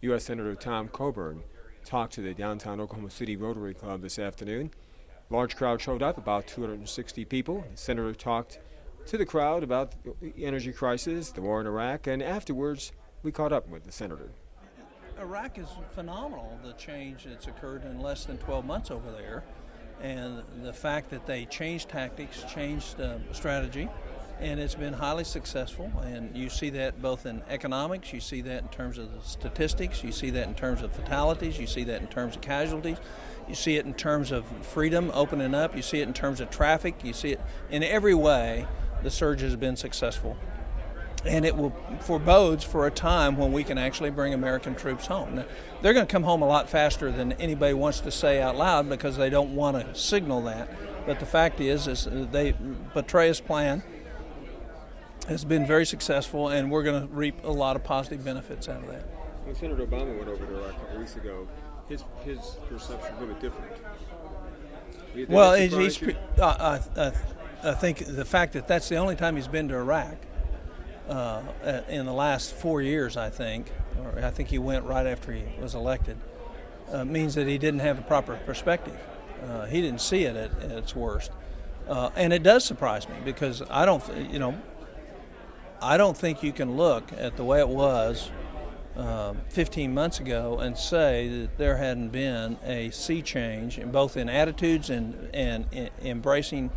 U.S. Senator Tom Coburn talked to the downtown Oklahoma City Rotary Club this afternoon. Large crowd showed up, about 260 people. The senator talked to the crowd about the energy crisis, the war in Iraq, and afterwards we caught up with the senator. Iraq is phenomenal, the change that's occurred in less than 12 months over there, and the fact that they changed tactics, changed strategy, and it's been highly successful. And you see that both in economics, you see that in terms of the statistics, you see that in terms of fatalities, you see that in terms of casualties, you see it in terms of freedom opening up, you see it in terms of traffic, you see it in every way. The surge has been successful. And it will forebodes for a time when we can actually bring American troops home. Now, they're going to come home a lot faster than anybody wants to say out loud because they don't want to signal that. But the fact is Petraeus' plan has been very successful, and we're going to reap a lot of positive benefits out of that. When Senator Obama went over to Iraq a couple of weeks ago, his perception was a little bit different. Well, I think the fact that that's the only time he's been to Iraq in the last 4 years, I think he went right after he was elected, means that he didn't have the proper perspective. He didn't see it at its worst. And it does surprise me because I don't think you can look at the way it was 15 months ago and say that there hadn't been a sea change in both in attitudes and embracing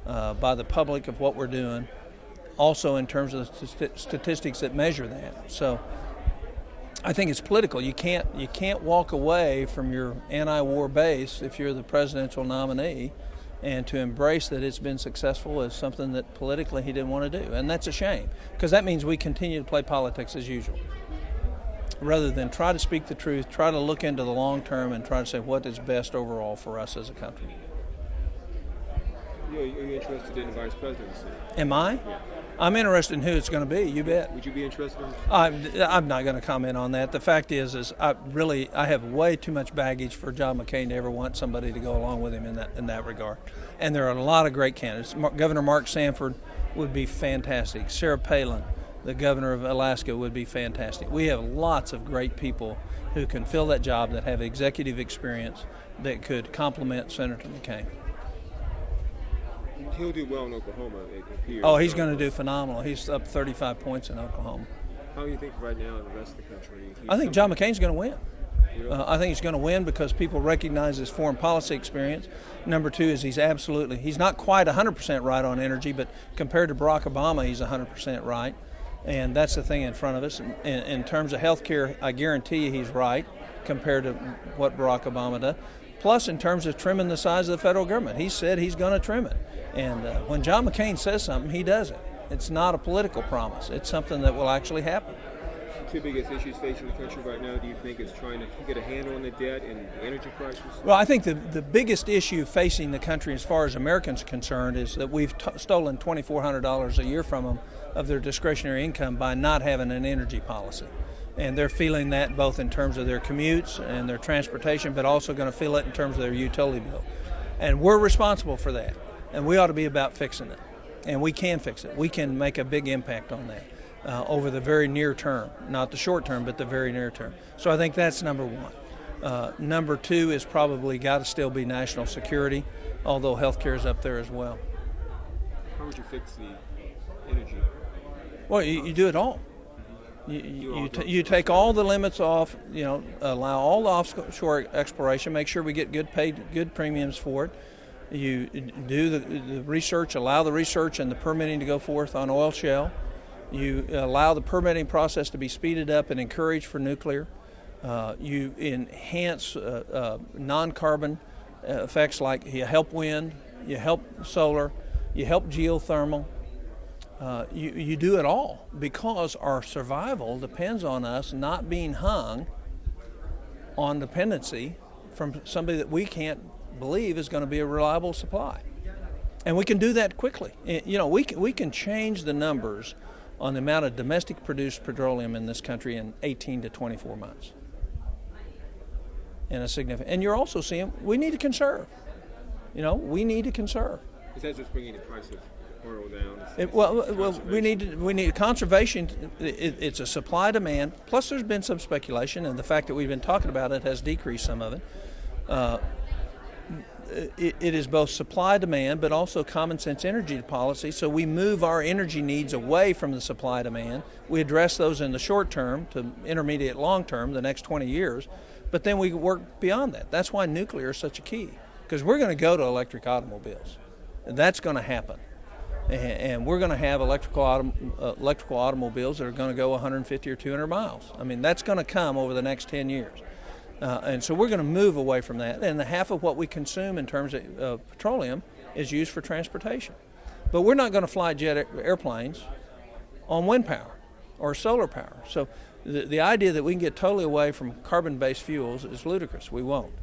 by the public of what we're doing, also in terms of the statistics that measure that. So I think it's political. You can't walk away from your anti-war base if you're the presidential nominee, and to embrace that it's been successful is something that politically he didn't want to do. And that's a shame, because that means we continue to play politics as usual, rather than try to speak the truth, try to look into the long term, and try to say what is best overall for us as a country. Are you interested in the vice presidency? Am I? Yeah. I'm interested in who it's going to be. You bet. Would you be interested in? I'm not going to comment on that. The fact is I have way too much baggage for John McCain to ever want somebody to go along with him in that regard. And there are a lot of great candidates. Governor Mark Sanford would be fantastic. Sarah Palin, the governor of Alaska, would be fantastic. We have lots of great people who can fill that job, that have executive experience, that could complement Senator McCain. He'll do well in Oklahoma, it appears. Oh, he's going to do phenomenal. He's up 35 points in Oklahoma. How do you think right now in the rest of the country? I think John McCain's going to win. Really? I think he's going to win because people recognize his foreign policy experience. Number two is he's not quite 100% right on energy, but compared to Barack Obama, he's 100% right. And that's the thing in front of us. In terms of health care, I guarantee you he's right compared to what Barack Obama does. Plus, in terms of trimming the size of the federal government, he said he's going to trim it. And when John McCain says something, he does it. It's not a political promise. It's something that will actually happen. Two biggest issues facing the country right now, do you think, is trying to get a handle on the debt and the energy crisis? Well, I think the biggest issue facing the country as far as Americans are concerned is that we've stolen $2,400 a year from them of their discretionary income by not having an energy policy. And they're feeling that both in terms of their commutes and their transportation, but also going to feel it in terms of their utility bill. And we're responsible for that. And we ought to be about fixing it. And we can fix it. We can make a big impact on that over the very near term. Not the short term, but the very near term. So I think that's number one. Number two is probably got to still be national security, although health care is up there as well. How would you fix the energy? Well, you do it all. You take all the limits off, allow all the offshore exploration, make sure we get good premiums for it. You do the research, allow the research and the permitting to go forth on oil shale. You allow the permitting process to be speeded up and encouraged for nuclear. You enhance non-carbon effects, like you help wind, you help solar, you help geothermal. You do it all because our survival depends on us not being hung on dependency from somebody that we can't believe is going to be a reliable supply. And we can do that quickly. We can change the numbers on the amount of domestic produced petroleum in this country in 18 to 24 months. And you're also seeing we need to conserve. We need to conserve. Is that just bringing the price of Oil down. We need conservation. It's a supply demand. Plus, there's been some speculation, and the fact that we've been talking about it has decreased some of it. It is both supply demand, but also common sense energy policy. So we move our energy needs away from the supply demand. We address those in the short term to intermediate long term, the next 20 years. But then we work beyond that. That's why nuclear is such a key, because we're going to go to electric automobiles. That's going to happen. And we're going to have electrical automobiles that are going to go 150 or 200 miles. I mean, that's going to come over the next 10 years. And so we're going to move away from that. And half of what we consume in terms of petroleum is used for transportation. But we're not going to fly airplanes on wind power or solar power. So the idea that we can get totally away from carbon-based fuels is ludicrous. We won't.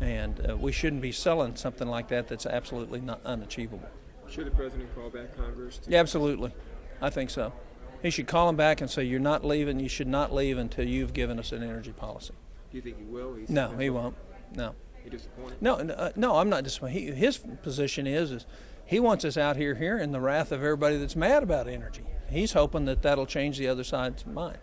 And we shouldn't be selling something like that that's absolutely not unachievable. Should the president call back Congress? Yeah, absolutely. I think so. He should call them back and say, you're not leaving, you should not leave until you've given us an energy policy. Do you think he will? No, he won't. No. You disappointed? No, I'm not disappointed. His position is he wants us out here hearing the wrath of everybody that's mad about energy. He's hoping that that'll change the other side's mind.